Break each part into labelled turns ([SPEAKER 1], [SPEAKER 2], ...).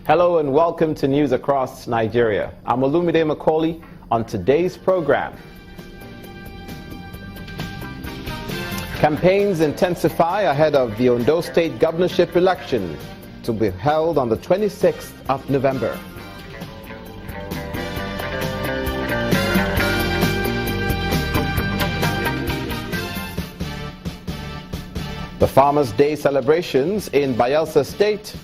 [SPEAKER 1] Hello and welcome to News Across Nigeria. I'm Olumide Macaulay on today's program. Campaigns intensify ahead of the Ondo State governorship election to be held on the 26th of November. The Farmers' Day celebrations in Bayelsa State.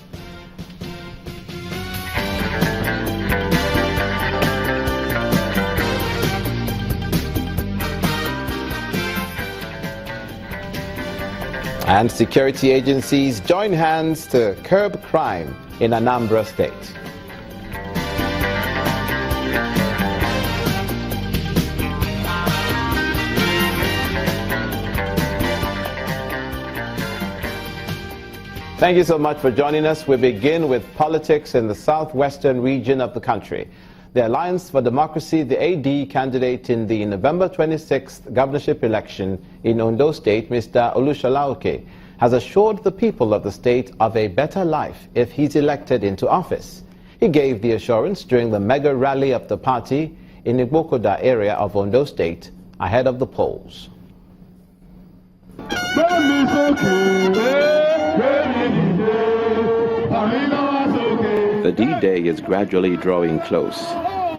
[SPEAKER 1] And security agencies join hands to curb crime in Anambra State. Thank you so much for joining us. We begin with politics in the southwestern region of the country. The Alliance for Democracy, the AD candidate in the November 26th governorship election in Ondo State, Mr. Olushola, has assured the people of the state of a better life if he's elected into office. He gave the assurance during the mega rally of the party in the Igbokoda area of Ondo State ahead of the polls.
[SPEAKER 2] The D-Day is gradually drawing close,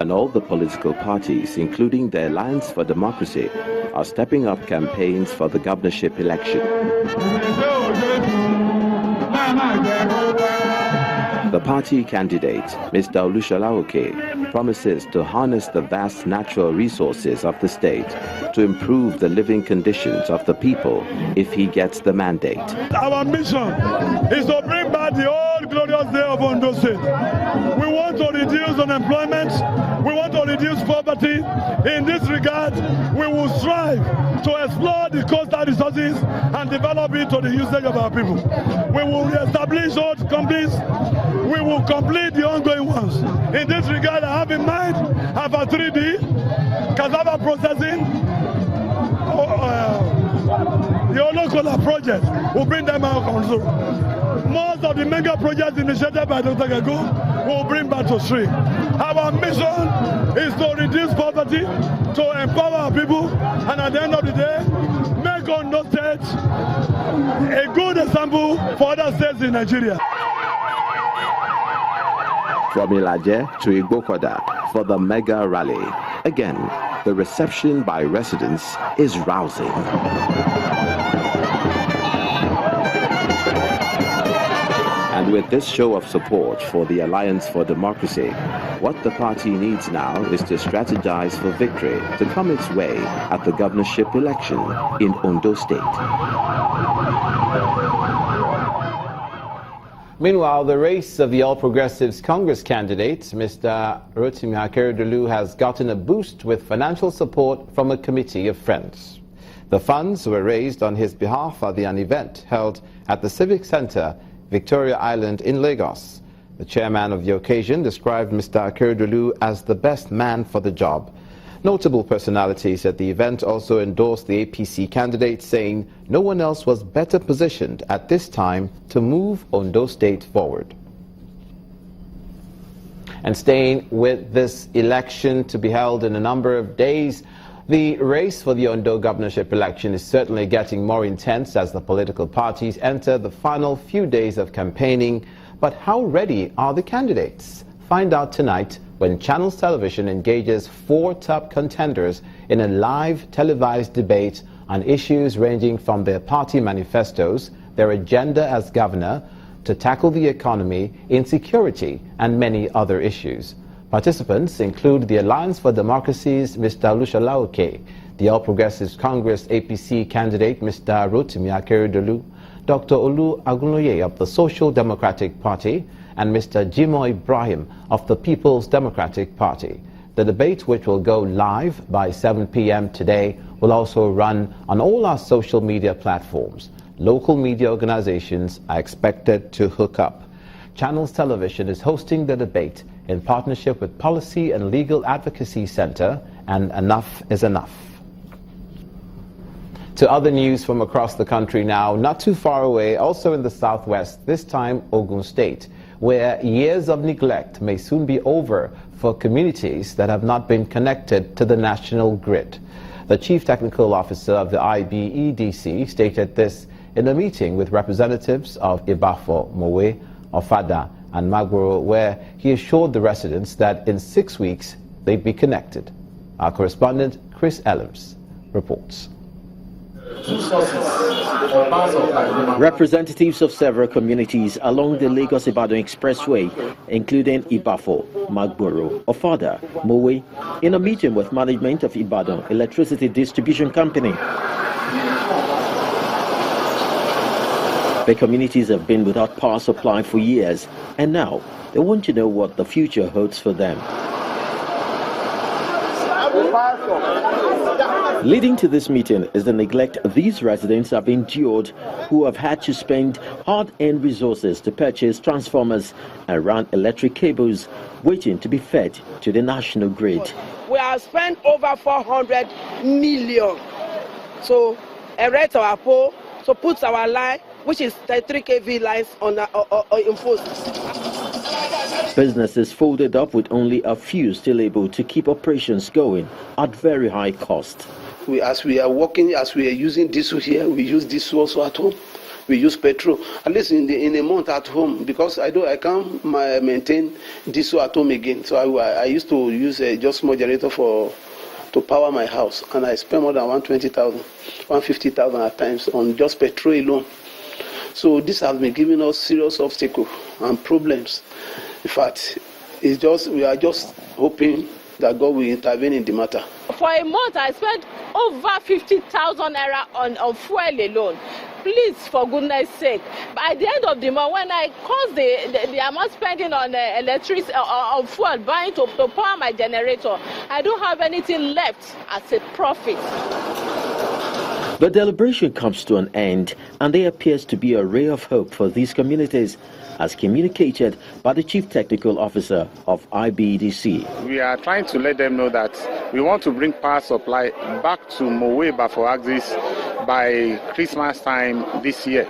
[SPEAKER 2] and all the political parties, including the Alliance for Democracy, are stepping up campaigns for the governorship election. The party candidate, Mr. Olushola, promises to harness the vast natural resources of the state to improve the living conditions of the people if he gets the mandate.
[SPEAKER 3] Our mission is to bring back the old glorious day of Ondo State. We want to reduce unemployment. We want to reduce poverty. In this regard, we will strive to explore the coastal resources and develop it to the usage of our people. We will reestablish old companies. We will complete the ongoing ones. In this regard, I have in mind Alpha 3D, cassava processing, the Olokola project will bring them out also. Most of the mega projects initiated by Dr. Gago will bring back to stream. Our mission is to reduce poverty, to empower our people, and at the end of the day, make Ondo State a good example for other states in Nigeria.
[SPEAKER 2] From Ilaje to Igbokoda for the mega rally. Again, the reception by residents is rousing. And with this show of support for the Alliance for Democracy, what the party needs now is to strategize for victory to come its way at the governorship election in Ondo State.
[SPEAKER 1] Meanwhile, the race of the All Progressives Congress candidate, Mr. Rotimi Akeredolu, has gotten a boost with financial support from a committee of friends. The funds were raised on his behalf at an event held at the Civic Center, Victoria Island in Lagos. The chairman of the occasion described Mr. Akeredolu as the best man for the job. Notable personalities at the event also endorsed the APC candidate, saying no one else was better positioned at this time to move Ondo State forward. And staying with this election to be held in a number of days, the race for the Ondo governorship election is certainly getting more intense as the political parties enter the final few days of campaigning. But how ready are the candidates? Find out tonight when Channels Television engages 4 top contenders in a live televised debate on issues ranging from their party manifestos, their agenda as governor, to tackle the economy, insecurity, and many other issues. Participants include the Alliance for Democracy's Mr. Olushola, the All Progressives Congress APC candidate Mr. Rotimi Akeredolu, Dr. Olu Agunloye of the Social Democratic Party, and Mr. Jimo Ibrahim of the People's Democratic Party. The debate, which will go live by 7 p.m. today, will also run on all our social media platforms. Local media organizations are expected to hook up. Channels Television is hosting the debate in partnership with Policy and Legal Advocacy Center and Enough is Enough. To other news from across the country now, not too far away, also in the southwest, this time Ogun State, where years of neglect may soon be over for communities that have not been connected to the national grid. The Chief Technical Officer of the IBEDC stated this in a meeting with representatives of Ibafo, Mowe, Ofada and Magboro, where he assured the residents that in 6 weeks they'd be connected. Our correspondent Chris Ellis reports.
[SPEAKER 4] Representatives of several communities along the Lagos-Ibadan Expressway, including Ibafo, Magboro, Ofada, Mowe, in a meeting with management of Ibadan Electricity Distribution Company. The communities have been without power supply for years, and now they want to know what the future holds for them. Leading to this meeting is the neglect these residents have endured, who have had to spend hard-earned resources to purchase transformers and run electric cables, waiting to be fed to the national grid.
[SPEAKER 5] We have spent over 400 million. So erect our pole, so put our line, which is 33 kV lines on in full.
[SPEAKER 4] Businesses folded up with only a few still able to keep operations going at very high cost.
[SPEAKER 6] As we are working, as we are using diesel here, we use diesel also at home. We use petrol, at least in a month at home, because I can't maintain diesel at home again. So I used to use a just small generator to power my house, and I spend more than 120,000, 150,000 at times on just petrol alone. So this has been giving us serious obstacles and problems. In fact, we are just hoping that God will intervene in the matter.
[SPEAKER 7] For a month, I spent over 50,000 naira on fuel alone. Please, for goodness sake, by the end of the month, when I cost the amount spending on electricity, on fuel, buying to power my generator, I don't have anything left as a profit.
[SPEAKER 4] The deliberation comes to an end, and there appears to be a ray of hope for these communities, as communicated by the Chief Technical Officer of IBEDC.
[SPEAKER 8] We are trying to let them know that we want to bring power supply back to Mowe Bafo axis by Christmas time this year.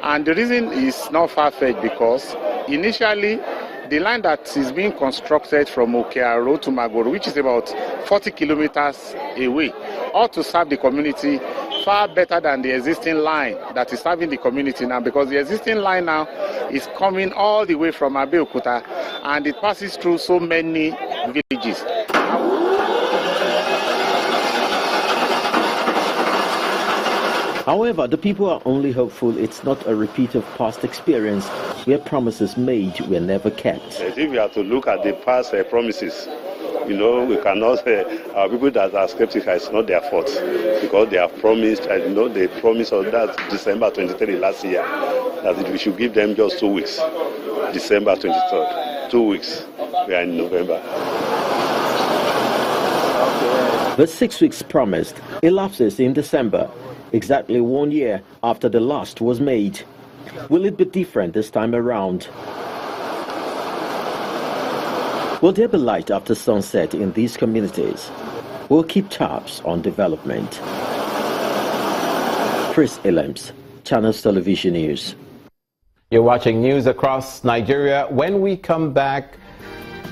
[SPEAKER 8] And the reason is not far-fetched, because initially the line that is being constructed from Okea Road to Magboro, which is about 40 kilometers away, ought to serve the community far better than the existing line that is serving the community now, because the existing line now is coming all the way from Abeokuta, and it passes through so many villages.
[SPEAKER 4] However, the people are only hopeful it's not a repeat of past experience where promises made were never kept.
[SPEAKER 9] If we have to look at the past promises, we cannot say our people that are skeptical, it's not their fault, because they have promised, they promised us that December 23 last year, that we should give them just 2 weeks. December 23rd, 2 weeks. We are in November.
[SPEAKER 4] The 6 weeks promised elapses in December, exactly 1 year after the last was made. Will it be different this time around? Will there be light after sunset in these communities? We'll keep tabs on development. Chris Ellis, Channels Television News.
[SPEAKER 1] You're watching news across Nigeria. When we come back,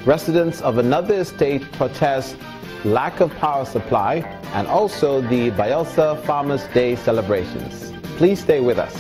[SPEAKER 1] residents of another state protest lack of power supply and also the Bayelsa Farmers' Day celebrations. Please stay with us.